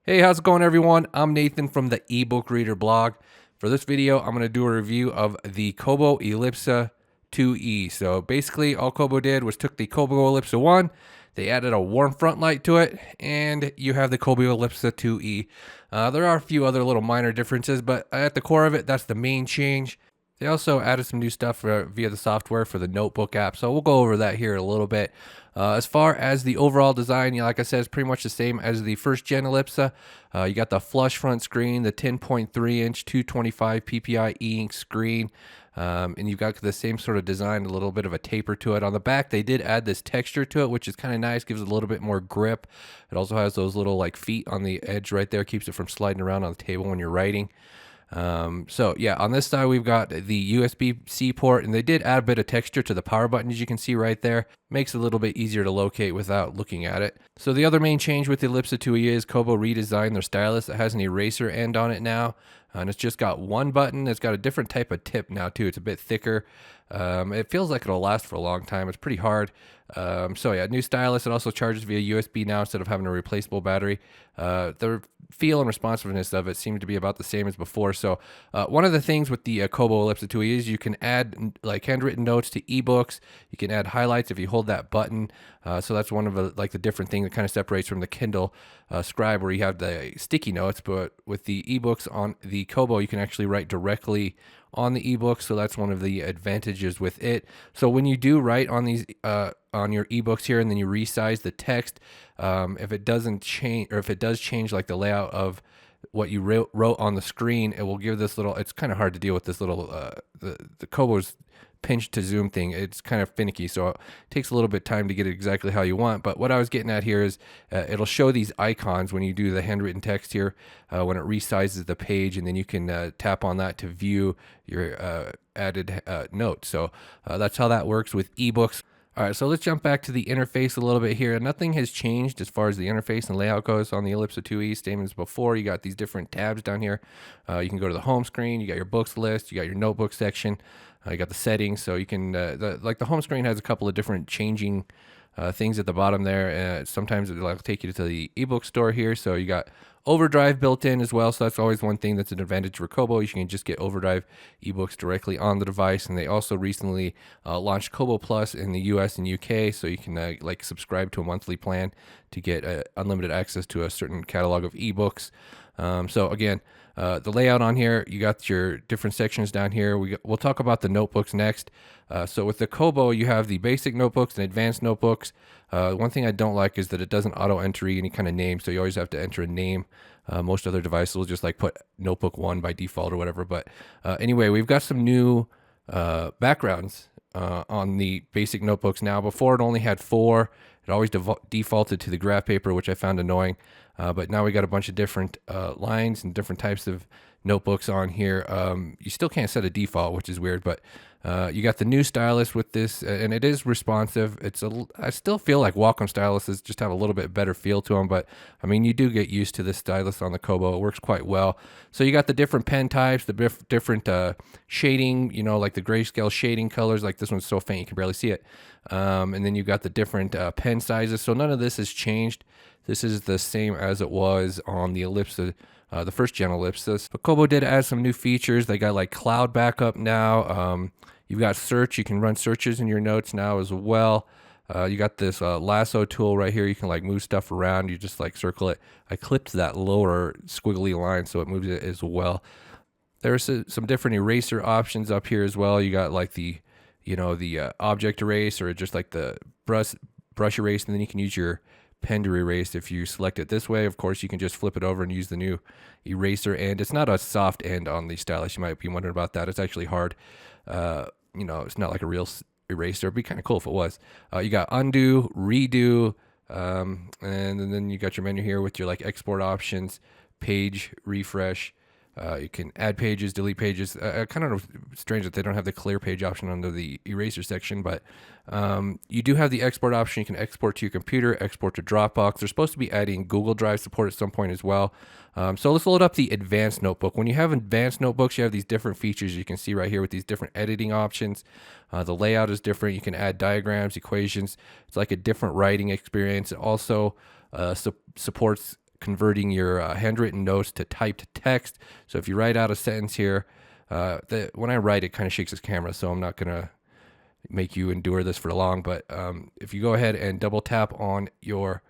Hey, how's it going, everyone? I'm Nathan from the ebook reader blog. For this video, I'm going to do a review of the Kobo Elipsa 2E. So basically, all Kobo did was took the Kobo Elipsa 1, they added a warm front light to it, and you have the Kobo Elipsa 2E. There are a few other little minor differences, but at the core of it, that's the main change. They also added some new stuff via the software for the notebook app, so we'll go over that here in a little bit. As far as the overall design, like I said, it's pretty much the same as the first gen Elipsa. You got the flush front screen, the 10.3 inch 225 ppi e-ink screen, and you've got the same sort of design, a little bit of a taper to it. On the back, they did add this texture to it, which is kind of nice, gives it a little bit more grip. It also has those little like feet on the edge right there, keeps it from sliding around on the table when you're writing. So yeah, on this side we've got the USB-C port, and they did add a bit of texture to the power button, as you can see right there. Makes it a little bit easier to locate without looking at it. So the other main change with the Elipsa 2E is Kobo redesigned their stylus. It has an eraser end on it now, and it's just got one button. It's got a different type of tip now too. It's a bit thicker. It feels like it'll last for a long time. It's pretty hard. So yeah, new stylus. It also charges via USB now instead of having a replaceable battery. The feel and responsiveness of it seems to be about the same as before. So one of the things with the Kobo Elipsa 2E is you can add like handwritten notes to ebooks. You can add highlights if you hold that button. So that's one of the different thing that kind of separates from the Kindle Scribe, where you have the sticky notes. But with the ebooks on the Kobo, you can actually write directly on the ebook, so that's one of the advantages with it. So when you do write on these on your ebooks here, and then you resize the text, if it doesn't change, or if it does change like the layout of what you wrote on the screen, it will give this little, it's kind of hard to deal with this little the Kobo's pinch to zoom thing. It's kind of finicky, so it takes a little bit of time to get it exactly how you want. But what I was getting at here is it'll show these icons when you do the handwritten text here, when it resizes the page, and then you can tap on that to view your added notes. So that's how that works with ebooks. All right, so let's jump back to the interface a little bit here. Nothing has changed as far as the interface and layout goes on the Elipsa 2E, same as before. You got these different tabs down here. You can go to the home screen. You got your books list. You got your notebook section. You got the settings. So you can, the home screen has a couple of different changing things at the bottom there. Sometimes it'll take you to the ebook store here. So you got overdrive built in as well. So that's always one thing that's an advantage for Kobo. You can just get overdrive ebooks directly on the device. And they also recently launched Kobo Plus in the US and UK. So you can like subscribe to a monthly plan to get unlimited access to a certain catalog of ebooks. So again, the layout on here, you got your different sections down here. We'll talk about the notebooks next. So with the Kobo, you have the basic notebooks and advanced notebooks. One thing I don't like is that it doesn't auto-enter any kind of name, so you always have to enter a name. Most other devices will just like put notebook 1 by default or whatever. But anyway, we've got some new backgrounds on the basic notebooks now. Before it only had 4. It always defaulted to the graph paper, which I found annoying. But now we got a bunch of different lines and different types of notebooks on here. You still can't set a default, which is weird, but you got the new stylus with this, and it is responsive. I still feel like Wacom styluses just have a little bit better feel to them, but I mean, you do get used to this stylus on the Kobo. It works quite well. So you got the different pen types, the different shading, like the grayscale shading colors. Like this one's so faint you can barely see it. And then you got the different pen sizes. So none of this has changed. This is the same as it was on the Elipsa, the first gen Elipsa. But Kobo did add some new features. They got like cloud backup now. You've got search. You can run searches in your notes now as well. You got this lasso tool right here. You can like move stuff around. You just like circle it. I clipped that lower squiggly line so it moves it as well. There's some different eraser options up here as well. You got like the object erase, or just like the brush erase, and then you can use your pen to erase if you select it this way. Of course, you can just flip it over and use the new eraser end. It's not a soft end on the stylus. You might be wondering about that. It's actually hard. It's not like a real eraser. It'd be kind of cool if it was. You got undo, redo, and then you got your menu here with your like export options, page refresh. You can add pages, delete pages. Kind of strange that they don't have the clear page option under the eraser section, but you do have the export option. You can export to your computer, export to Dropbox. They're supposed to be adding Google Drive support at some point as well. So let's load up the advanced notebook. When you have advanced notebooks, you have these different features you can see right here with these different editing options. The layout is different. You can add diagrams, equations. It's like a different writing experience. It also supports converting your handwritten notes to typed text. So if you write out a sentence here, when I write, it kind of shakes this camera, so I'm not gonna make you endure this for long. But if you go ahead and double tap on your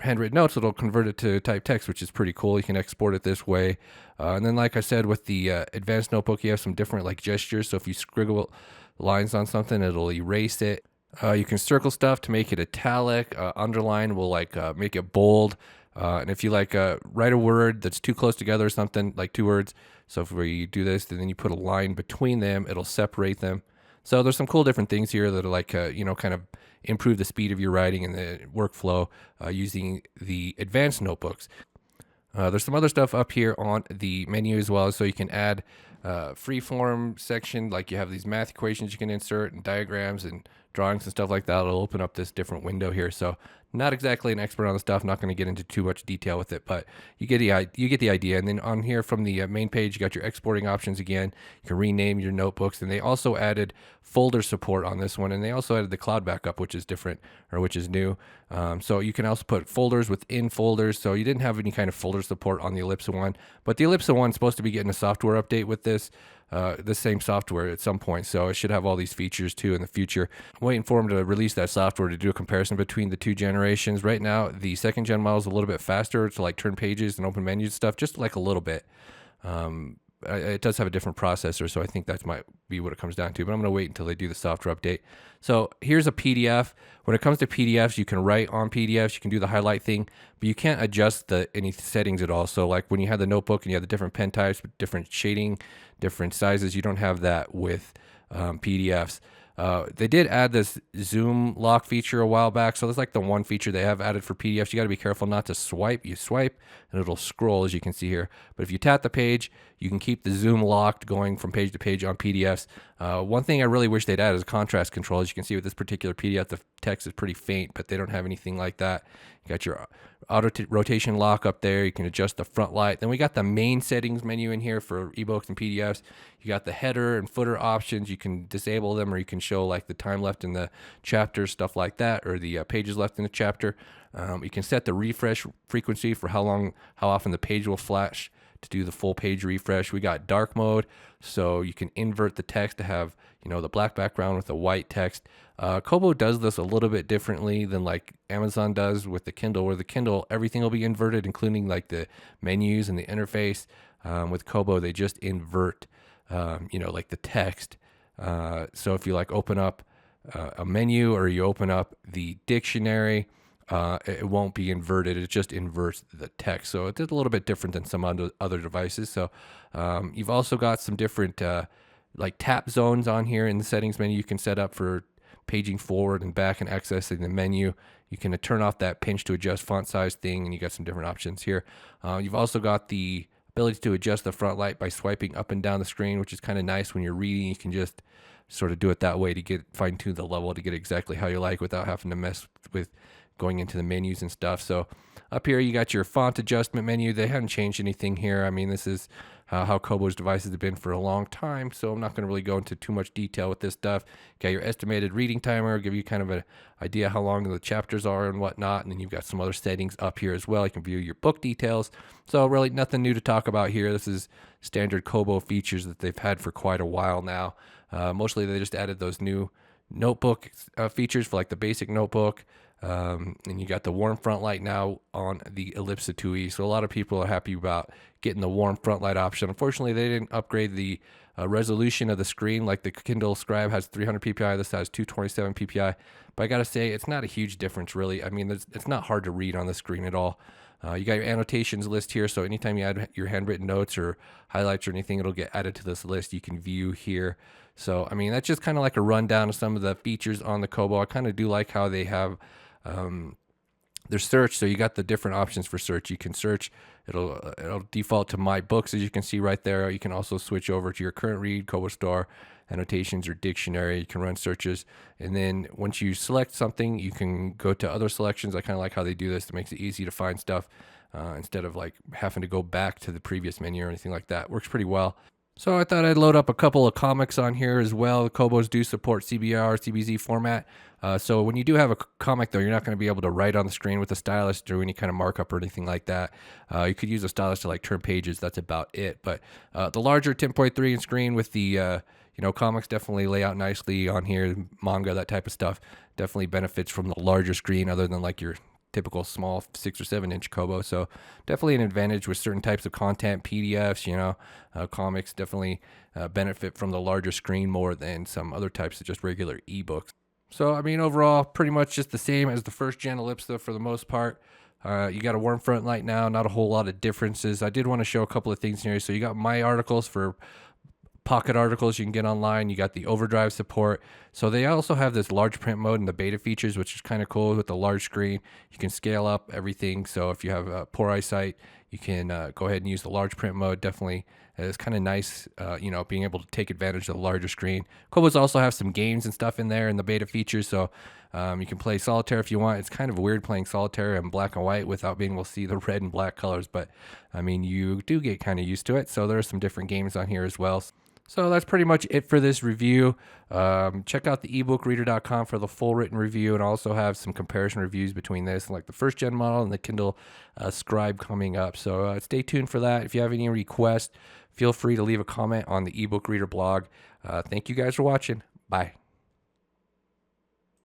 handwritten notes, it'll convert it to typed text, which is pretty cool. You can export it this way. And then, like I said, with the advanced notebook, you have some different like gestures. So if you scribble lines on something, it'll erase it. You can circle stuff to make it italic. Underline will like make it bold. And if you like write a word that's too close together or something, like two words, so if we do this and then you put a line between them, it'll separate them. So there's some cool different things here that are like, kind of improve the speed of your writing and the workflow using the advanced notebooks. There's some other stuff up here on the menu as well. So you can add freeform section, like you have these math equations you can insert and diagrams and drawings and stuff like that. It'll open up this different window here. So not exactly an expert on the stuff. Not going to get into too much detail with it, but you get the idea. And then on here from the main page, you got your exporting options again. You can rename your notebooks, and they also added folder support on this one, and they also added the cloud backup, which is different or which is new. So you can also put folders within folders. So you didn't have any kind of folder support on the Elipsa one, but the Elipsa one's supposed to be getting a software update with this. The same software at some point, so it should have all these features too in the future. I'm waiting for them to release that software to do a comparison between the two generations. Right now, the second gen model is a little bit faster to like turn pages and open menus and stuff, just like a little bit. It does have a different processor, so I think that might be what it comes down to, but I'm going to wait until they do the software update. So here's a PDF. When it comes to PDFs, you can write on PDFs, you can do the highlight thing, but you can't adjust any settings at all. So like when you have the notebook and you have the different pen types, different shading, different sizes, you don't have that with PDFs. They did add this zoom lock feature a while back, so that's like the one feature they have added for PDFs. You got to be careful not to swipe. You swipe and it'll scroll, as you can see here. But if you tap the page, you can keep the zoom locked going from page to page on PDFs. One thing I really wish they'd add is contrast control. As you can see with this particular PDF, the text is pretty faint, but they don't have anything like that. You got your auto rotation lock up there. You can adjust the front light. Then we got the main settings menu in here for ebooks and PDFs. You got the header and footer options. You can disable them, or you can show like the time left in the chapter, stuff like that, or the pages left in the chapter. You can set the refresh frequency for how often the page will flash to do the full page refresh. We got dark mode, so you can invert the text to have, the black background with the white text. Kobo does this a little bit differently than like Amazon does with the Kindle, where the Kindle, everything will be inverted, including like the menus and the interface. With Kobo, they just invert, like the text. So if you like open up a menu or you open up the dictionary, it won't be inverted. It just inverts the text. So it's a little bit different than some other devices. So you've also got some different like tap zones on here in the settings menu. You can set up for paging forward and back and accessing the menu. You can turn off that pinch to adjust font size thing, and you got some different options here. You've also got the ability to adjust the front light by swiping up and down the screen, which is kind of nice when you're reading. You can just sort of do it that way to fine tune the level to get exactly how you like without having to mess with going into the menus and stuff. So up here you got your font adjustment menu. They haven't changed anything here. I mean, this is how Kobo's devices have been for a long time, so I'm not going to really go into too much detail with this stuff. Got your estimated reading timer, give you kind of an idea how long the chapters are and whatnot, and then you've got some other settings up here as well. You can view your book details. So really nothing new to talk about here. This is standard Kobo features that they've had for quite a while now. Mostly they just added those new notebook features for like the basic notebook. And you got the warm front light now on the Elipsa 2E. So a lot of people are happy about getting the warm front light option. Unfortunately, they didn't upgrade the resolution of the screen. Like the Kindle Scribe has 300 ppi, this has 227 ppi. But I gotta say, it's not a huge difference really. I mean, it's not hard to read on the screen at all. You got your annotations list here, so anytime you add your handwritten notes or highlights or anything, it'll get added to this list. You can view here. So, I mean, that's just kind of like a rundown of some of the features on the Kobo. I kind of do like how they have their search. So you got the different options for search. You can search, it'll default to my books, as you can see right there. You can also switch over to your current read, Kobo Store, annotations, or dictionary. You can run searches, and then once you select something, you can go to other selections. I kind of like how they do this. It makes it easy to find stuff instead of like having to go back to the previous menu or anything like that. Works pretty well. So I thought I'd load up a couple of comics on here as well. Kobos do support CBR, CBZ format. So when you do have a comic, though, you're not going to be able to write on the screen with a stylus, do any kind of markup or anything like that. You could use a stylus to like turn pages. That's about it. But the larger 10.3 inch screen with the comics definitely lay out nicely on here. Manga, that type of stuff, definitely benefits from the larger screen, other than like your typical small 6 or 7 inch Kobo. So definitely an advantage with certain types of content, PDFs, comics definitely benefit from the larger screen more than some other types of just regular ebooks. So, I mean, overall, pretty much just the same as the first gen Elipsa for the most part. You got a warm front light now, not a whole lot of differences. I did want to show a couple of things here. So you got my articles for pocket articles you can get online. You got the overdrive support. So they also have this large print mode and the beta features, which is kind of cool with the large screen. You can scale up everything. So if you have poor eyesight, you can go ahead and use the large print mode. Definitely, it's kind of nice, being able to take advantage of the larger screen. Kobos also have some games and stuff in there in the beta features. So you can play solitaire if you want. It's kind of weird playing solitaire in black and white without being able to see the red and black colors. But I mean, you do get kind of used to it. So there are some different games on here as well. So that's pretty much it for this review. Check out the ebookreader.com for the full written review, and also have some comparison reviews between this and like the first gen model and the Kindle Scribe coming up. So stay tuned for that. If you have any requests, feel free to leave a comment on the ebook reader blog. Thank you guys for watching. Bye.